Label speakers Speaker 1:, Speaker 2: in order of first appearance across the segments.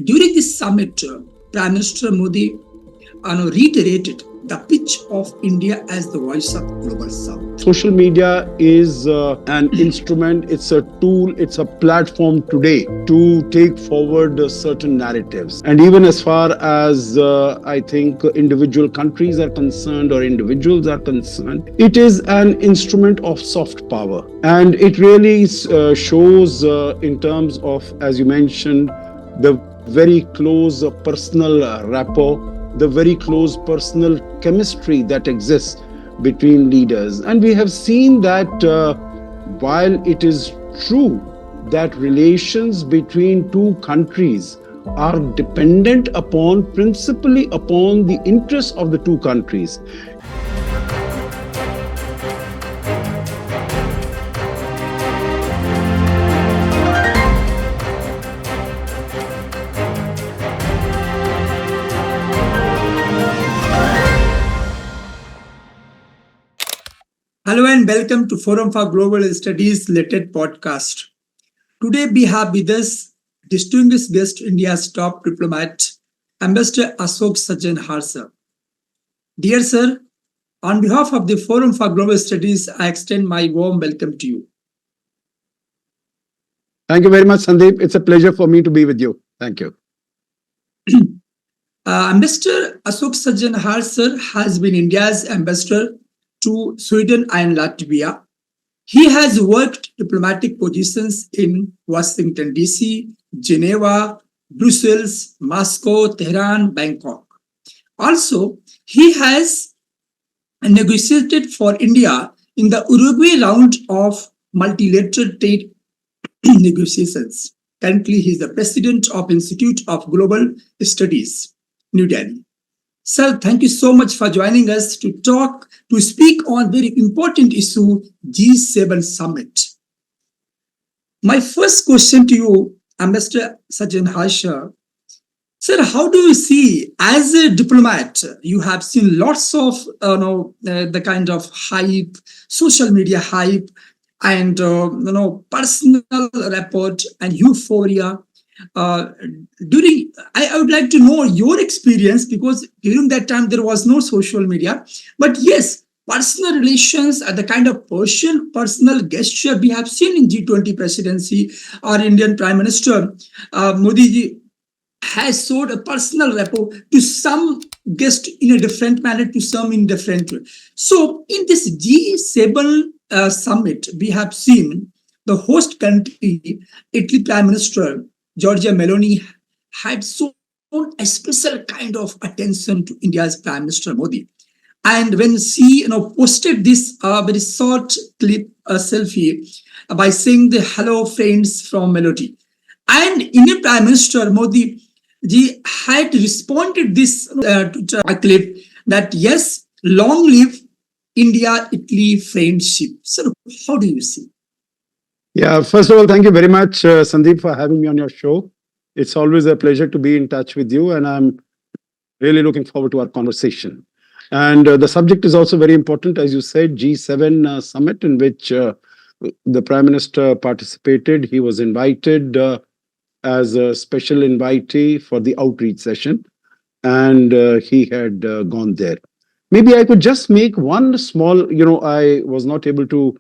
Speaker 1: During this summit, Prime Minister Modi reiterated the pitch of India as the voice of global south.
Speaker 2: Social media is an instrument, it's a tool, it's a platform today to take forward certain narratives. And even as far as I think individual countries are concerned or individuals are concerned, it is an instrument of soft power. And it really shows in terms of, as you mentioned, the very close personal rapport, the very close personal chemistry that exists between leaders. And we have seen that while it is true that relations between two countries are dependent upon, principally upon the interests of the two countries.
Speaker 1: Hello and welcome to Forum for Global Studies Related podcast. Today we have with us distinguished guest, India's top diplomat, Ambassador Ashok Sajjanhar, sir. Dear sir, on behalf of the Forum for Global Studies, I extend my warm welcome to you.
Speaker 2: Thank you very much, Sandeep. It's a pleasure for me to be with you. Thank you.
Speaker 1: Ambassador Ashok Sajjanhar, sir, has been India's ambassador to Sweden and Latvia. He has worked diplomatic positions in Washington, D.C., Geneva, Brussels, Moscow, Tehran, Bangkok. Also, he has negotiated for India in the Uruguay round of multilateral trade negotiations. Currently, he is the president of Institute of Global Studies, New Delhi. Sir, thank you so much for joining us to speak on very important issue, G7 summit. My first question to you, Ambassador Sajjanhar, sir, how do you see, as a diplomat, you have seen lots of the kind of hype, social media hype, and personal rapport and euphoria. I would like to know your experience, because during that time there was no social media, but yes, personal relations are the kind of personal gesture we have seen in G20 presidency. Our Indian Prime Minister Modi ji has showed a personal rapport to some guest in a different manner, to some in different way. So in this G7 summit, we have seen the host country, Italy Prime Minister Giorgia Meloni, had shown a special kind of attention to India's Prime Minister Modi. And when she posted this very short clip, a selfie, by saying the hello friends from Melody. And Indian Prime Minister Modi ji had responded this to a clip that yes, long live India-Italy friendship. So how do you see?
Speaker 2: Yeah, first of all, thank you very much, Sandeep, for having me on your show. It's always a pleasure to be in touch with you, and I'm really looking forward to our conversation. And the subject is also very important, as you said, G7 summit, in which the Prime Minister participated. He was invited as a special invitee for the outreach session, and he had gone there. Maybe I could just make one small, I was not able to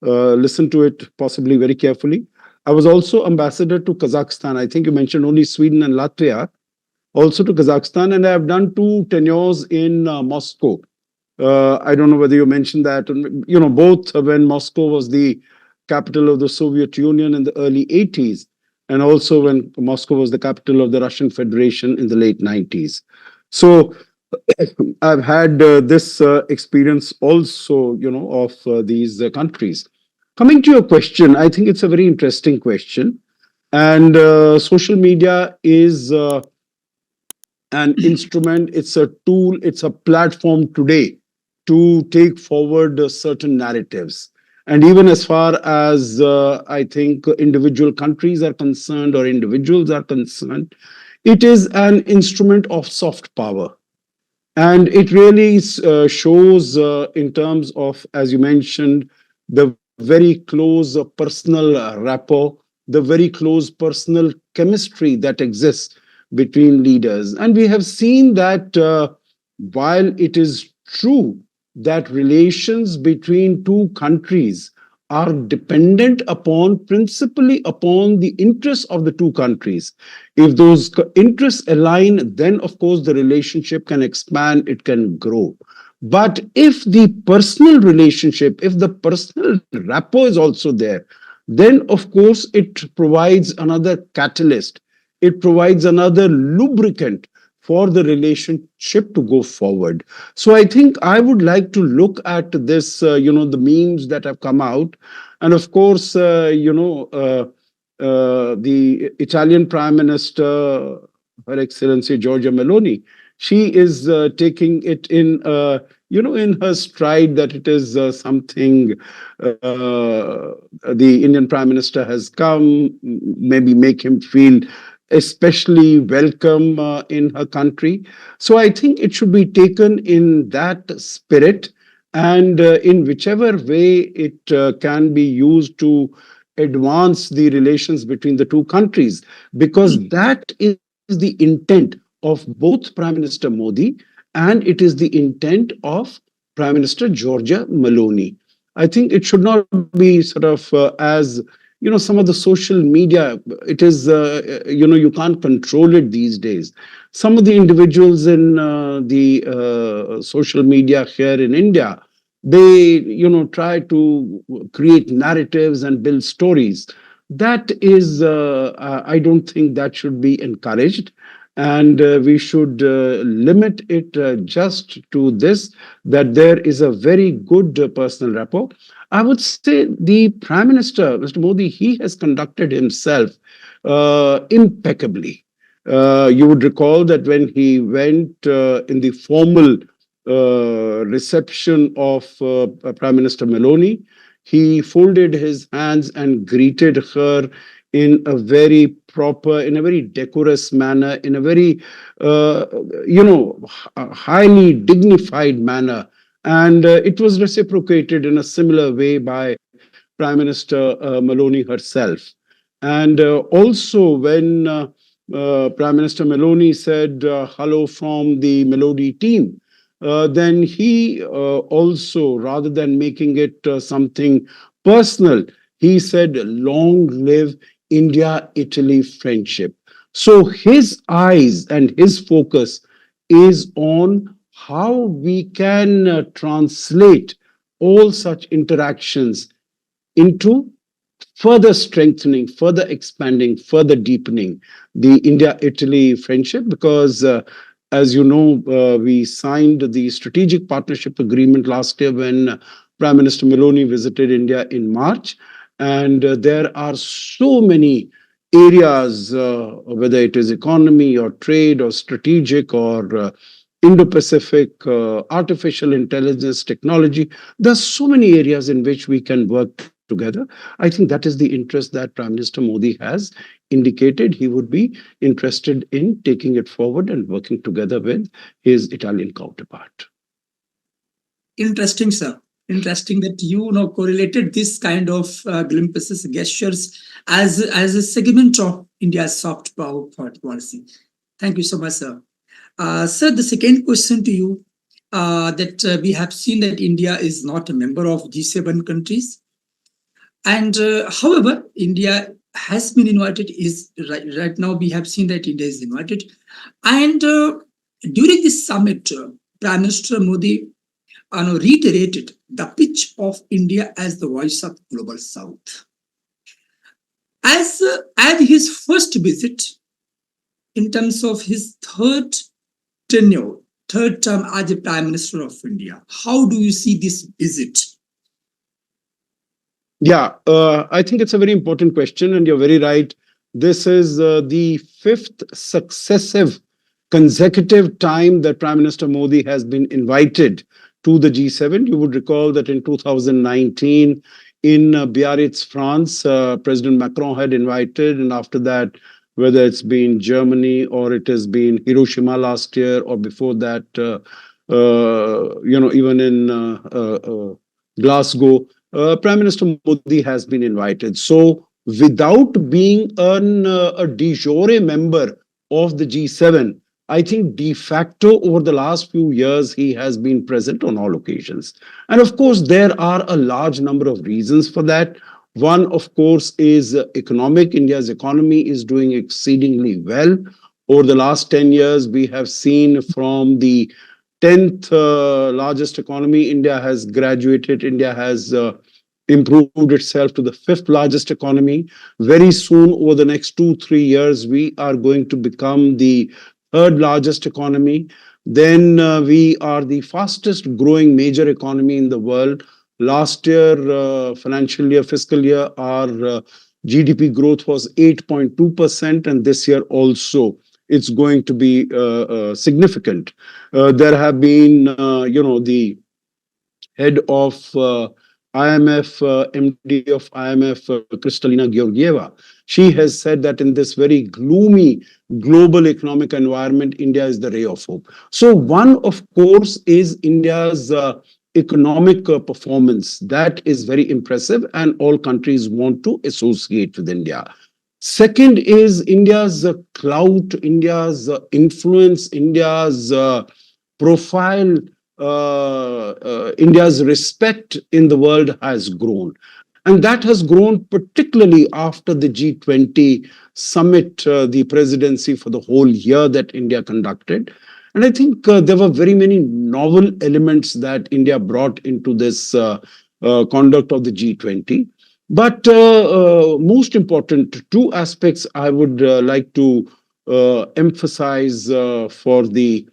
Speaker 2: listen to it possibly very carefully. I was also ambassador to Kazakhstan. I think you mentioned only Sweden and Latvia, also to Kazakhstan, and I have done 2 tenures in Moscow. I don't know whether you mentioned that, both when Moscow was the capital of the Soviet Union in the early 80s, and also when Moscow was the capital of the Russian Federation in the late 90s. So I've had this experience also, of these countries. Coming to your question, I think it's a very interesting question. And social media is an instrument, it's a tool, it's a platform today to take forward certain narratives. And even as far as I think individual countries are concerned or individuals are concerned, it is an instrument of soft power. And it really shows in terms of, as you mentioned, the very close personal rapport, the very close personal chemistry that exists between leaders. And we have seen that while it is true that relations between two countries are dependent upon, principally upon the interests of the two countries. If those interests align, then of course the relationship can expand, it can grow. But if the personal relationship, if the personal rapport is also there, then of course it provides another catalyst. It provides another lubricant for the relationship to go forward. So I think I would like to look at this, the memes that have come out. And of course, the Italian Prime Minister, Her Excellency Giorgia Meloni, she is taking it in her stride that it is something the Indian Prime Minister has come, maybe make him feel especially welcome in her country. So I think it should be taken in that spirit, and in whichever way it can be used to advance the relations between the two countries, because that is the intent of both Prime Minister Modi and it is the intent of Prime Minister Giorgia Meloni. I think it should not be sort of as some of the social media, it is you can't control it these days. Some of the individuals in the social media here in India, they try to create narratives and build stories. That is I don't think that should be encouraged, and we should limit it just to this, that there is a very good personal rapport. I would say the Prime Minister, Mr. Modi, he has conducted himself impeccably. You would recall that when he went in the formal reception of Prime Minister Meloni, he folded his hands and greeted her in a very proper, in a very decorous manner, in a very, highly dignified manner. And it was reciprocated in a similar way by Prime Minister Meloni herself. And also, when Prime Minister Meloni said hello from the Melody team, then he also, rather than making it something personal, he said, "Long live India-Italy friendship." So his eyes and his focus is on how we can translate all such interactions into further strengthening, further expanding, further deepening the India-Italy friendship, because as you know, we signed the strategic partnership agreement last year when Prime Minister Meloni visited India in March. And there are so many areas, whether it is economy or trade or strategic or Indo-Pacific, artificial intelligence, technology. There's so many areas in which we can work together. I think that is the interest that Prime Minister Modi has indicated he would be interested in taking it forward and working together with his Italian counterpart.
Speaker 1: Interesting, sir. Interesting that you know correlated this kind of glimpses, gestures as a segment of India's soft power policy. Thank you so much, sir. Sir, the second question to you, that we have seen that India is not a member of G7 countries, and however, India has been invited. Is right now we have seen that India is invited, and during this summit, Prime Minister Modi reiterated the pitch of India as the voice of global South. As his first visit, in terms of his third tenure, third term as a Prime Minister of India, how do you see this visit?
Speaker 2: Yeah, I think it's a very important question, and you're very right. This is the fifth successive consecutive time that Prime Minister Modi has been invited to the G7. You would recall that in 2019, in Biarritz, France, President Macron had invited, and after that, whether it's been Germany or it has been Hiroshima last year, or before that, even in Glasgow, Prime Minister Modi has been invited. So without being a de jure member of the G7. I think de facto over the last few years, he has been present on all occasions. And of course, there are a large number of reasons for that. One, of course, is economic. India's economy is doing exceedingly well. Over the last 10 years, we have seen from the 10th largest economy, India has graduated, India has improved itself to the fifth largest economy. Very soon, over the next 2, 3 years, we are going to become the third largest economy. Then we are the fastest growing major economy in the world. Last year, financial year, fiscal year, our GDP growth was 8.2%, and this year also it's going to be significant. There have been, the head of IMF, MD of IMF, Kristalina Georgieva. She has said that in this very gloomy global economic environment, India is the ray of hope. So one, of course, is India's economic performance. That is very impressive, and all countries want to associate with India. Second is India's clout, India's influence, India's profile, India's respect in the world has grown. And that has grown particularly after the G20 summit, the presidency for the whole year that India conducted. And I think there were very many novel elements that India brought into this conduct of the G20. But most important, two aspects I would like to emphasize for the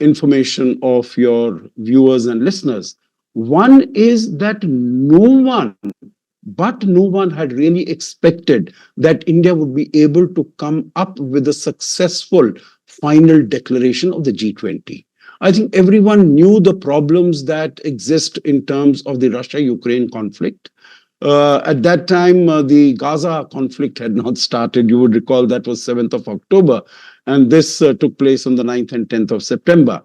Speaker 2: information of your viewers and listeners. One is that no one had really expected that India would be able to come up with a successful final declaration of the G20. I think everyone knew the problems that exist in terms of the Russia-Ukraine conflict. At that time, the Gaza conflict had not started. You would recall that was 7th of October, and this took place on the 9th and 10th of September.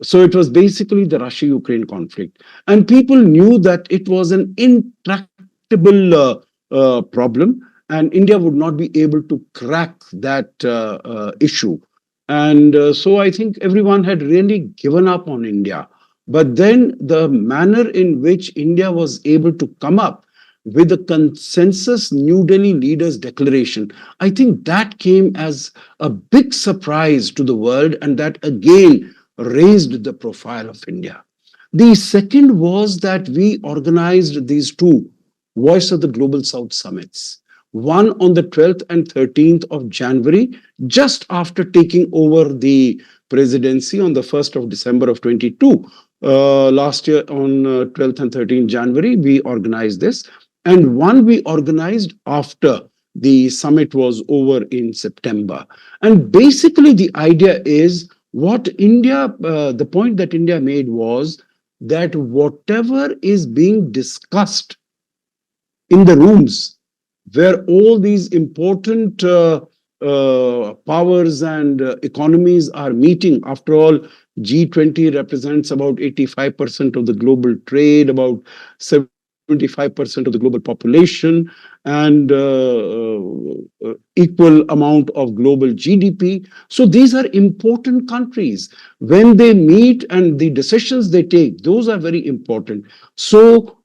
Speaker 2: So it was basically the Russia-Ukraine conflict. And people knew that it was an intractable problem, and India would not be able to crack that issue. And so I think everyone had really given up on India. But then the manner in which India was able to come up with a consensus New Delhi leaders declaration, I think that came as a big surprise to the world, and that again raised the profile of India. The second was that we organized these two Voice of the Global South summits. One on the 12th and 13th of January, just after taking over the presidency on the 1st of December of 22. Last year on 12th and 13th January, we organized this. And one we organized after the summit was over in September. And basically the idea is what India, the point that India made was that whatever is being discussed in the rooms where all these important powers and economies are meeting. After all, G20 represents about 85% of the global trade, about 75% of the global population, and equal amount of global GDP. So these are important countries. When they meet and the decisions they take, those are very important. So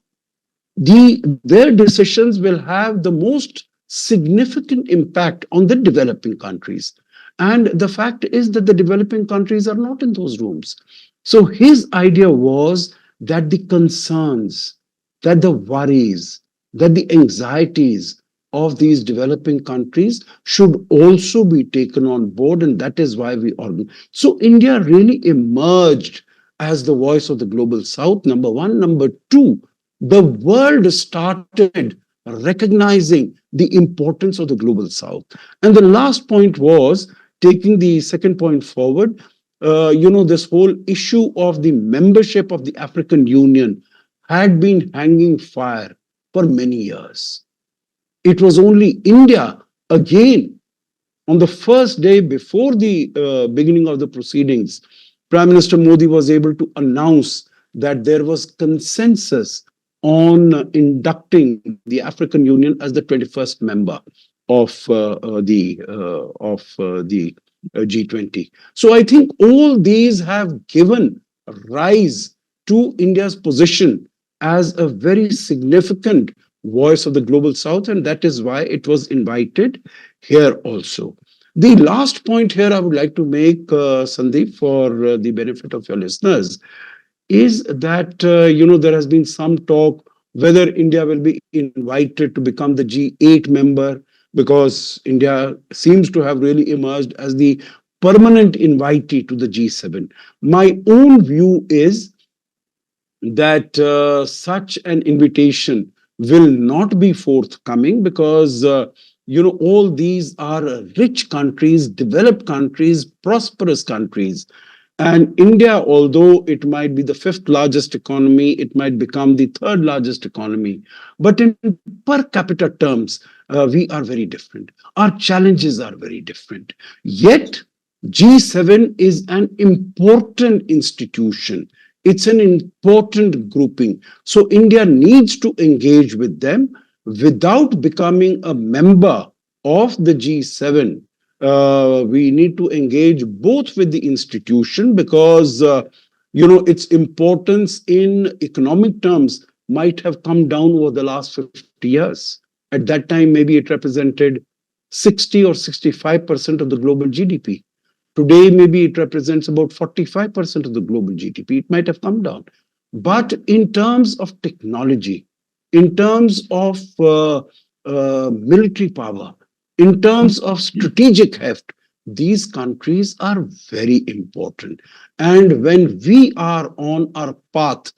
Speaker 2: their decisions will have the most significant impact on the developing countries. And the fact is that the developing countries are not in those rooms. So his idea was that the concerns, that the worries, that the anxieties of these developing countries should also be taken on board, and that is why we organize. So India really emerged as the voice of the global South, number one. Number two, the world started recognizing the importance of the global South. And the last point was, taking the second point forward, this whole issue of the membership of the African Union had been hanging fire for many years. It was only India, again, on the first day before the beginning of the proceedings, Prime Minister Modi was able to announce that there was consensus on inducting the African Union as the 21st member of the G20. So I think all these have given rise to India's position as a very significant voice of the global south, and that is why it was invited here also. The last point here I would like to make, Sandeep, for the benefit of your listeners, is that there has been some talk whether India will be invited to become the G8 member, because India seems to have really emerged as the permanent invitee to the G7. My own view is that such an invitation will not be forthcoming, because all these are rich countries, developed countries, prosperous countries. And India, although it might be the fifth largest economy, it might become the third largest economy, but in per capita terms, we are very different. Our challenges are very different. Yet, G7 is an important institution. It's an important grouping. So India needs to engage with them without becoming a member of the G7. We need to engage both with the institution, because its importance in economic terms might have come down over the last 50 years. At that time, maybe it represented 60 or 65% of the global GDP. Today, maybe it represents about 45% of the global GDP. It might have come down. But in terms of technology, in terms of military power, in terms of strategic heft, these countries are very important. And when we are on our path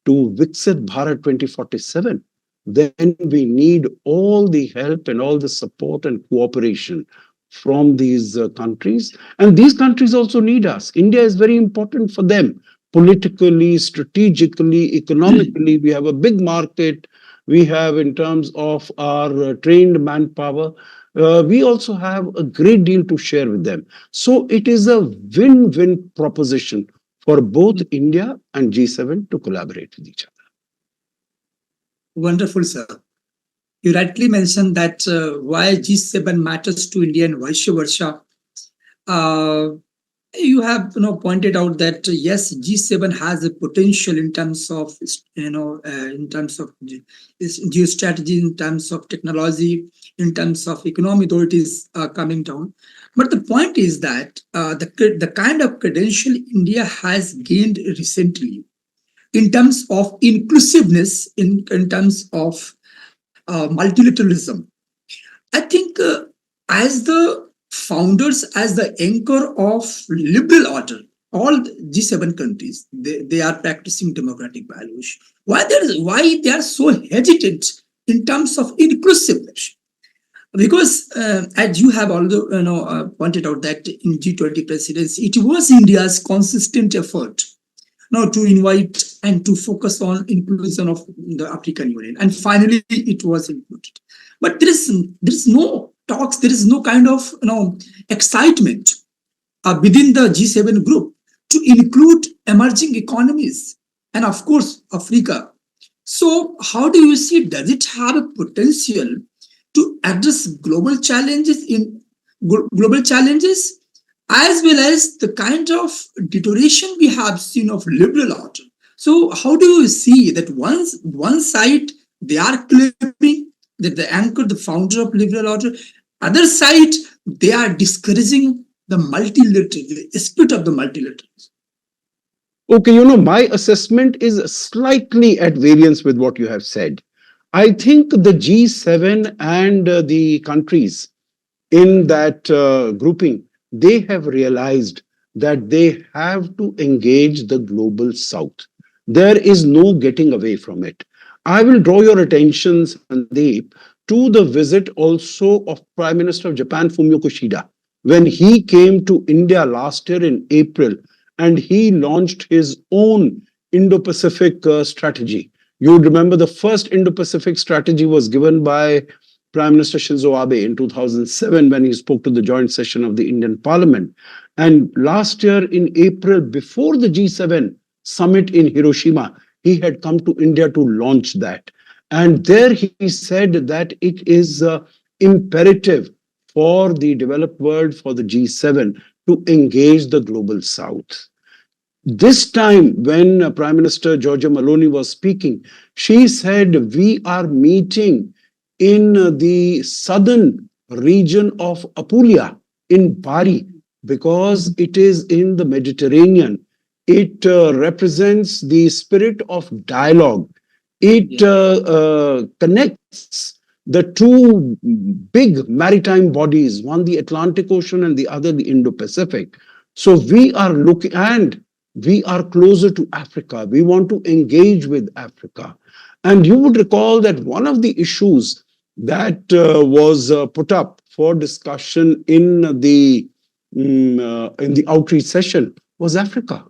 Speaker 2: to Viksit Bharat 2047, then we need all the help and all the support and cooperation from these countries. And these countries also need us. India is very important for them politically, strategically, economically. We have a big market. We have, in terms of our trained manpower, we also have a great deal to share with them. So it is a win-win proposition for both India and G7 to collaborate with each other.
Speaker 1: Wonderful, sir. You rightly mentioned that why G7 matters to India and vice versa. You have pointed out that yes, G7 has a potential in terms of in terms of geostrategy, in terms of technology, in terms of economy, though it is coming down. But the point is that the kind of credential India has gained recently in terms of inclusiveness, in terms of multilateralism, I think as the founders, as the anchor of liberal order, all G7 countries, they are practicing democratic values. Why they are so hesitant in terms of inclusiveness? Because as you have also pointed out that in G20 presidency, it was India's consistent effort now to invite and to focus on inclusion of the African Union, and finally it was included. But there is no talks, there is no kind of excitement within the G7 group to include emerging economies and of course Africa. So how do you see, does it have a potential to address global challenges as well as the kind of deterioration we have seen of liberal order? So how do you see that one side they are claiming that the anchor, the founder of liberal order, other side they are discouraging the multilateral, the spirit of the multilateralism?
Speaker 2: Okay, my assessment is slightly at variance with what you have said. I think the G7 and the countries in that grouping, they have realized that they have to engage the global south. There is no getting away from it. I will draw your attention, Sandeep, to the visit also of Prime Minister of Japan, Fumio Kishida, when he came to India last year in April, and he launched his own Indo-Pacific strategy. You would remember the first Indo-Pacific strategy was given by Prime Minister Shinzo Abe in 2007 when he spoke to the joint session of the Indian Parliament. And last year in April, before the G7 summit in Hiroshima, he had come to India to launch that. And there he said that it is imperative for the developed world, for the G7, to engage the global south. This time, when Prime Minister Giorgia Meloni was speaking, she said, we are meeting in the southern region of Apulia in Bari because it is in the Mediterranean. It represents the spirit of dialogue. It connects the two big maritime bodies, one the Atlantic Ocean and the other the Indo-Pacific. So we are looking, and we are closer to Africa. We want to engage with Africa. And you would recall that one of the issues that was put up for discussion in the outreach session was Africa.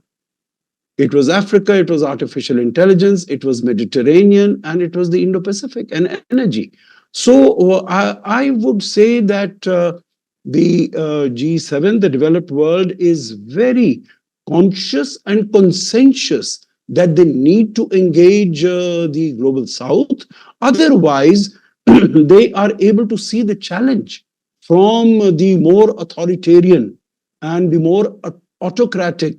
Speaker 2: It was Africa, it was artificial intelligence, it was Mediterranean, and it was the Indo-Pacific and energy. So I would say that the G7, the developed world, is very conscious and conscientious that they need to engage the global south. Otherwise, they are able to see the challenge from the more authoritarian and the more autocratic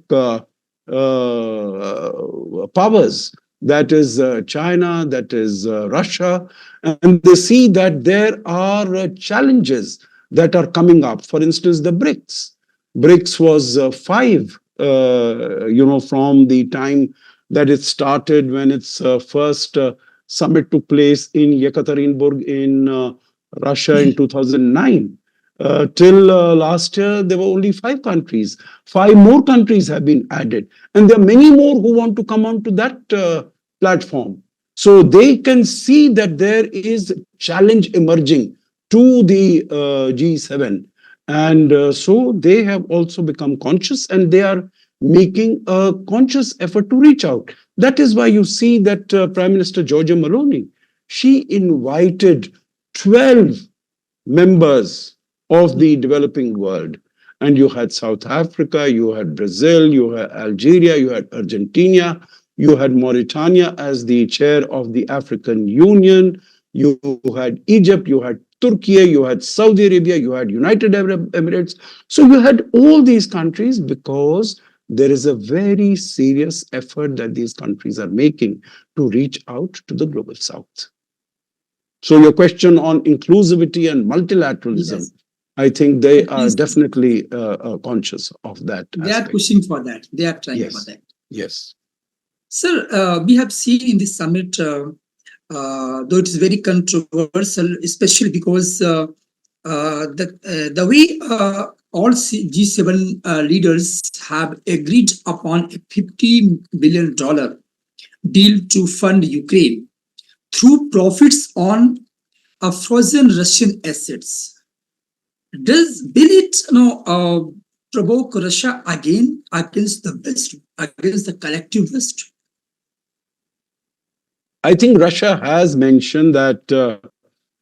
Speaker 2: powers, that is China, that is Russia, and they see that there are challenges that are coming up. For instance, the BRICS. BRICS was five, from the time that it started, when its first summit took place in Yekaterinburg in Russia in 2009. Till last year, there were only 5 countries. 5 more countries have been added. And there are many more who want to come onto that platform. So they can see that there is challenge emerging to the G7. And so they have also become conscious, and they are making a conscious effort to reach out. That is why you see that Prime Minister Giorgia Meloni, she invited 12 members of the developing world. And you had South Africa, you had Brazil, you had Algeria, you had Argentina, you had Mauritania as the chair of the African Union, you had Egypt, you had Turkey, you had Saudi Arabia, you had United Arab Emirates. So you had all these countries because there is a very serious effort that these countries are making to reach out to the global south. So your question on inclusivity and multilateralism, yes, I think they are definitely conscious of that.
Speaker 1: They are pushing for that. They are trying for that.
Speaker 2: Yes.
Speaker 1: Sir, we have seen in this summit, though it is very controversial, especially because the way all G7 leaders have agreed upon a $50 billion deal to fund Ukraine through profits on frozen Russian assets. Will it provoke Russia again against the West, against the collective West?
Speaker 2: I think Russia has mentioned that,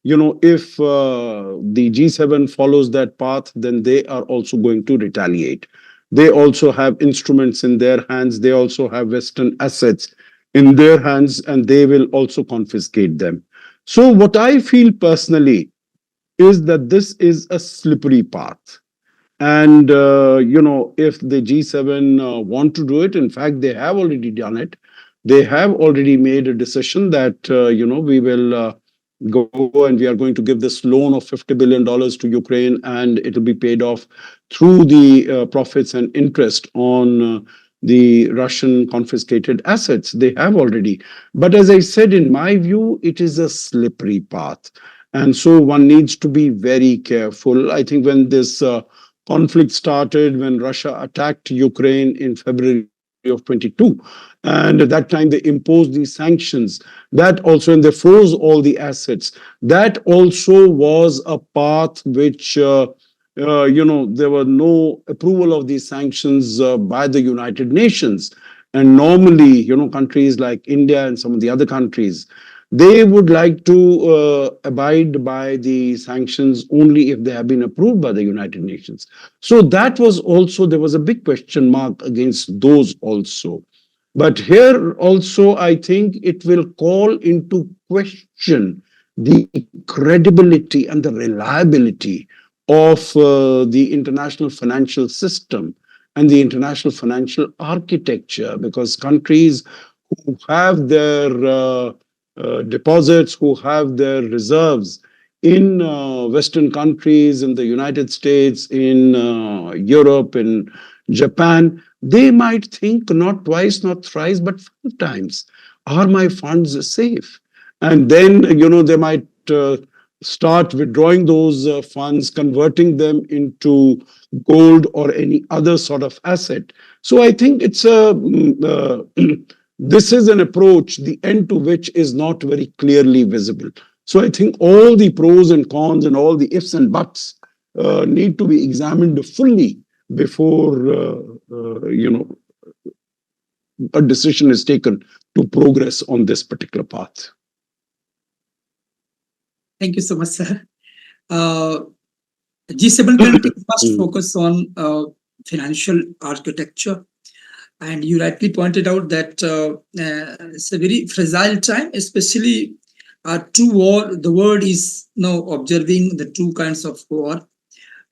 Speaker 2: if the G7 follows that path, then they are also going to retaliate. They also have instruments in their hands. They also have Western assets in their hands, and they will also confiscate them. So what I feel personally is that this is a slippery path. And, if the G7 want to do it, in fact, they have already done it. They have already made a decision that, we will go and we are going to give this loan of $50 billion to Ukraine, and it will be paid off through the profits and interest on the Russian confiscated assets. They have already. But as I said, in my view, it is a slippery path. And so one needs to be very careful. I think when this conflict started, when Russia attacked Ukraine in February of 22, and at that time they imposed these sanctions, that also, and they froze all the assets, that also was a path which, there were no approval of these sanctions by the United Nations. And normally, countries like India and some of the other countries, they would like to abide by the sanctions only if they have been approved by the United Nations. So that was also, there was a big question mark against those also. But here also, I think it will call into question the credibility and the reliability of the international financial system and the international financial architecture, because countries who have their deposits, who have their reserves in Western countries, in the United States, in Europe, in Japan, they might think not twice, not thrice, but 5 times. Are my funds safe? And then, they might start withdrawing those funds, converting them into gold or any other sort of asset. So I think it's this is an approach, the end to which is not very clearly visible. So I think all the pros and cons and all the ifs and buts need to be examined fully before a decision is taken to progress on this particular path.
Speaker 1: Thank you so much, sir. G7 countries must focus on financial architecture. And you rightly pointed out that it's a very fragile time, especially to war. The world is now observing the two kinds of war: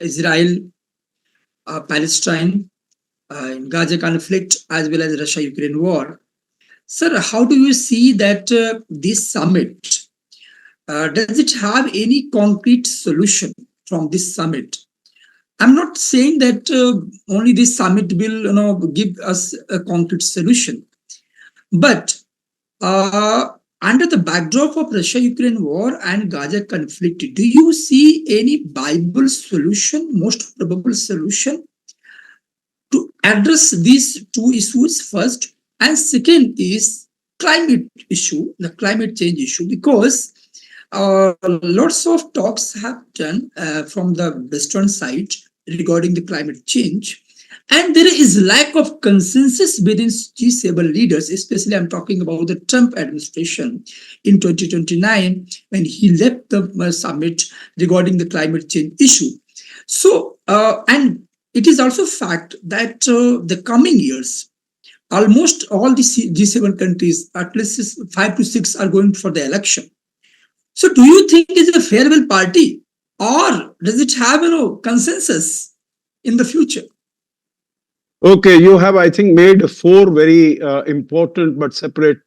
Speaker 1: Israel, Palestine, Gaza conflict, as well as Russia-Ukraine war. Sir, how do you see that this summit, does it have any concrete solution from this summit? I'm not saying that only this summit will give us a concrete solution, but under the backdrop of Russia-Ukraine war and Gaza conflict, do you see any viable solution, most probable solution to address these two issues first? And second is climate issue, the climate change issue, because lots of talks have done from the Western side regarding the climate change, and there is lack of consensus within G7 leaders, especially I'm talking about the Trump administration in 2029 when he left the summit regarding the climate change issue. So, and it is also fact that the coming years, almost all the G7 countries, at least 5 to 6, are going for the election. So do you think it's a farewell party, or does it have consensus in the future?
Speaker 2: Okay, you have, I think, made 4 very important but separate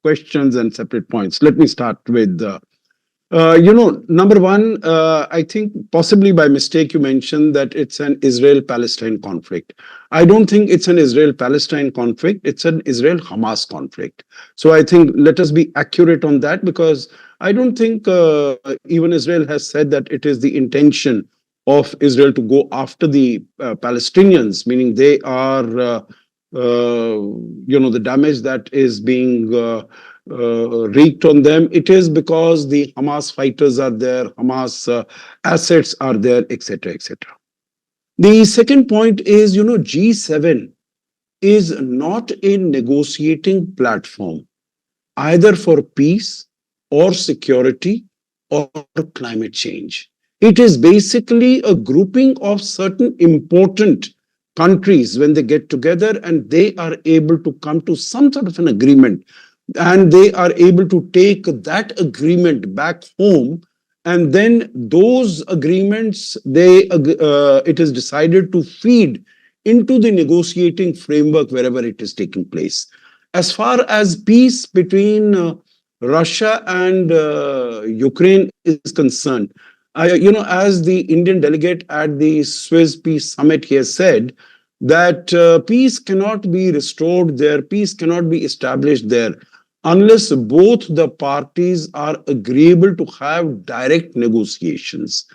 Speaker 2: questions and separate points. Let me start with, number one, I think possibly by mistake you mentioned that it's an Israel-Palestine conflict. I don't think it's an Israel-Palestine conflict. It's an Israel-Hamas conflict. So I think let us be accurate on that, because I don't think even Israel has said that it is the intention of Israel to go after the Palestinians, meaning they are, the damage that is being wreaked on them. It is because the Hamas fighters are there, Hamas assets are there, etc., etc. The second point is, G7 is not a negotiating platform either for peace or security or climate change. It is basically a grouping of certain important countries when they get together and they are able to come to some sort of an agreement, and they are able to take that agreement back home, and then those agreements, it is decided to feed into the negotiating framework wherever it is taking place. As far as peace between Russia and Ukraine is concerned, as the Indian delegate at the Swiss Peace Summit here said, that peace cannot be restored there, peace cannot be established there, unless both the parties are agreeable to have direct negotiations.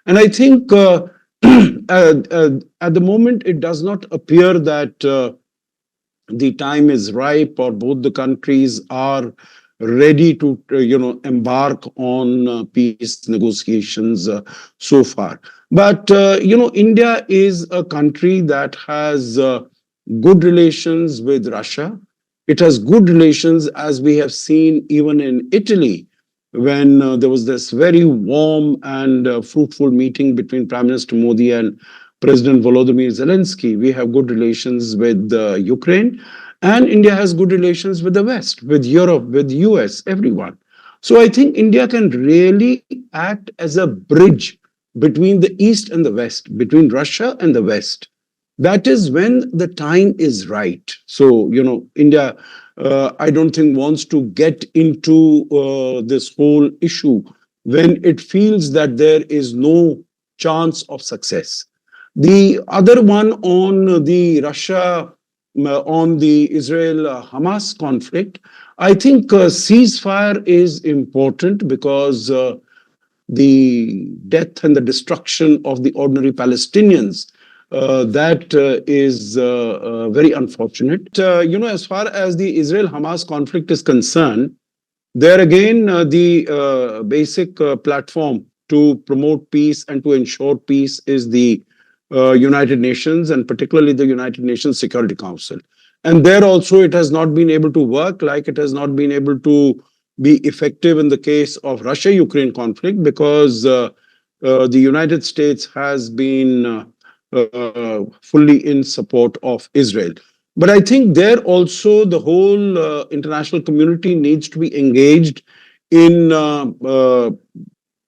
Speaker 2: And I think at the moment, it does not appear that the time is ripe or both the countries are ready to embark on peace negotiations so far. But India is a country that has good relations with Russia. It has good relations, as we have seen even in Italy, when there was this very warm and fruitful meeting between Prime Minister Modi and President Volodymyr Zelensky. We have good relations with Ukraine, and India has good relations with the West, with Europe, with US, everyone. So I think India can really act as a bridge between the East and the West, between Russia and the West. That is when the time is right. So, India, I don't think wants to get into this whole issue when it feels that there is no chance of success. The other one on the Russia, on the Israel Hamas conflict, I think ceasefire is important because the death and the destruction of the ordinary Palestinians. That is very unfortunate. As far as the Israel Hamas conflict is concerned, there again, the basic platform to promote peace and to ensure peace is the United Nations, and particularly the United Nations Security Council. And there also, it has not been able to work like it has not been able to be effective in the case of Russia-Ukraine conflict, because the United States has been fully in support of Israel. But I think there also the whole international community needs to be engaged in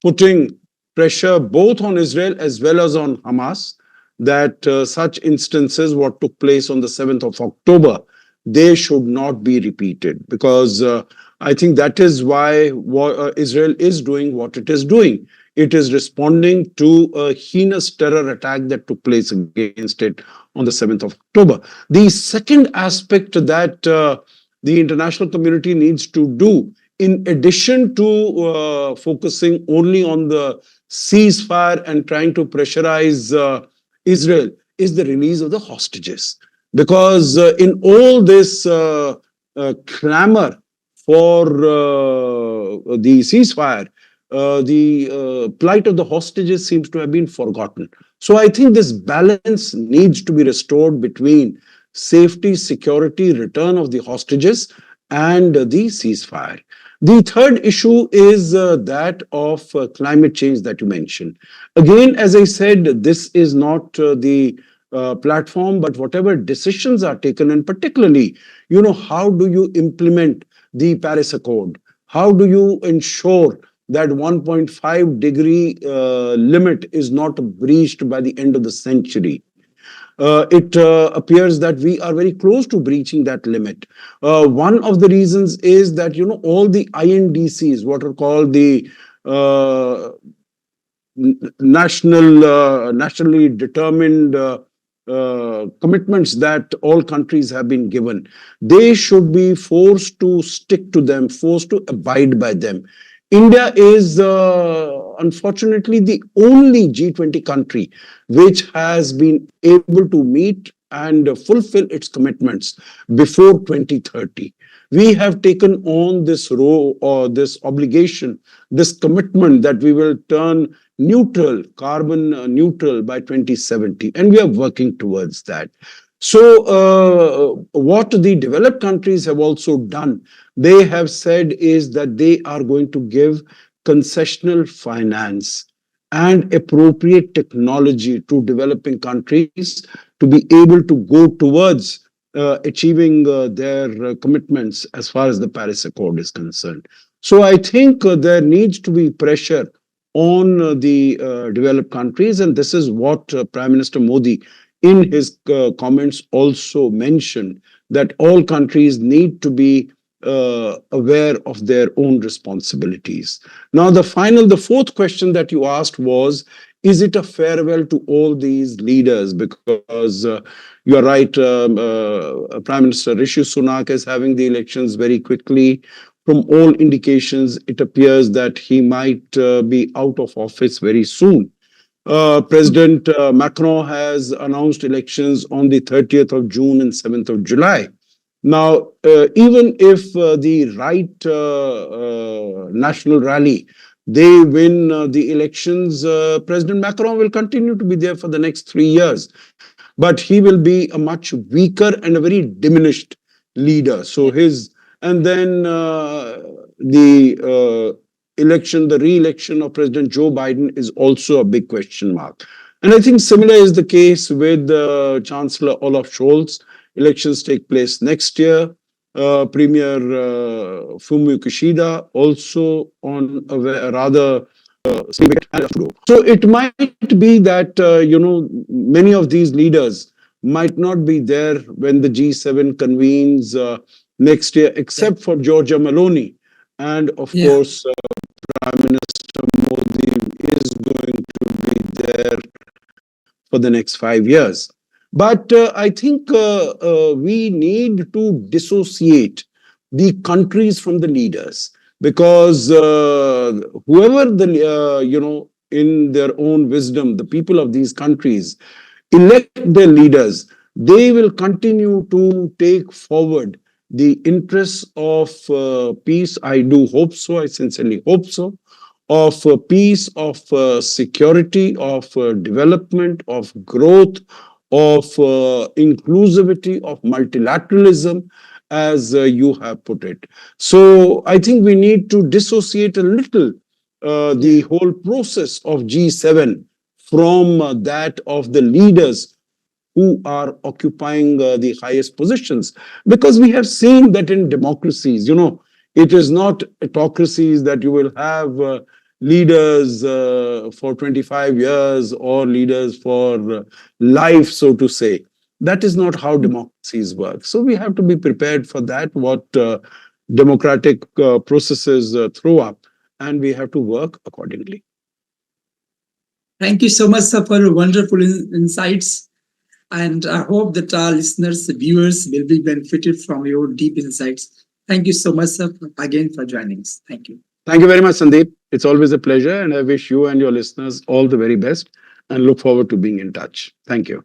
Speaker 2: putting pressure both on Israel as well as on Hamas, that such instances, what took place on the 7th of October, they should not be repeated, because I think that is why Israel is doing what it is doing. It is responding to a heinous terror attack that took place against it on the 7th of October. The second aspect that the international community needs to do, in addition to focusing only on the ceasefire and trying to pressurize Israel, is the release of the hostages. Because in all this clamor for the ceasefire, the plight of the hostages seems to have been forgotten. So I think this balance needs to be restored between safety, security, return of the hostages, and the ceasefire. The third issue is that of climate change that you mentioned. Again, as I said, this is not the platform, but whatever decisions are taken, and particularly, how do you implement the Paris Accord? How do you ensure that 1.5-degree limit is not breached by the end of the century? It appears that we are very close to breaching that limit. One of the reasons is that, all the INDCs, what are called the nationally determined commitments that all countries have been given, they should be forced to stick to them, forced to abide by them. India is unfortunately the only G20 country which has been able to meet and fulfill its commitments before 2030. We have taken on this role, or this obligation, this commitment that we will turn neutral, carbon neutral by 2070, and we are working towards that. So what the developed countries have also done, they have said is that they are going to give concessional finance and appropriate technology to developing countries to be able to go towards achieving their commitments as far as the Paris Accord is concerned. So I think there needs to be pressure on the developed countries, and this is what Prime Minister Modi in his comments also mentioned, that all countries need to be aware of their own responsibilities. Now, the fourth question that you asked was, is it a farewell to all these leaders? Because you are right, Prime Minister Rishi Sunak is having the elections very quickly. From all indications, it appears that he might be out of office very soon. President Macron has announced elections on the 30th of June and 7th of July. Now, even if the right national rally, they win the elections, President Macron will continue to be there for the next 3 years. But he will be a much weaker and a very diminished leader. So and then the re-election of President Joe Biden is also a big question mark. And I think similar is the case with Chancellor Olaf Scholz. Elections take place next year. Premier Fumio Kishida also on a rather slim wicket and to go. So it might be that many of these leaders might not be there when the G7 convenes next year, except for Georgia Meloni, and of
Speaker 1: Yeah.
Speaker 2: course Prime Minister Modi is going to be there for the next 5 years. But I think we need to dissociate the countries from the leaders, because whoever in their own wisdom, the people of these countries elect their leaders, they will continue to take forward the interests of peace. I do hope so. I sincerely hope so. Of peace, of security, of development, of growth, of inclusivity, of multilateralism, as you have put it. So I think we need to dissociate a little the whole process of G7 from that of the leaders who are occupying the highest positions. Because we have seen that in democracies, it is not autocracies that you will have leaders for 25 years or leaders for life, so to say. That is not how democracies work. So we have to be prepared for that, what democratic processes throw up, and we have to work accordingly.
Speaker 1: Thank you so much, sir, for your wonderful insights. And I hope that our listeners, viewers will be benefited from your deep insights. Thank you so much, sir, again for joining us. Thank you.
Speaker 2: Thank you very much, Sandeep. It's always a pleasure, and I wish you and your listeners all the very best and look forward to being in touch. Thank you.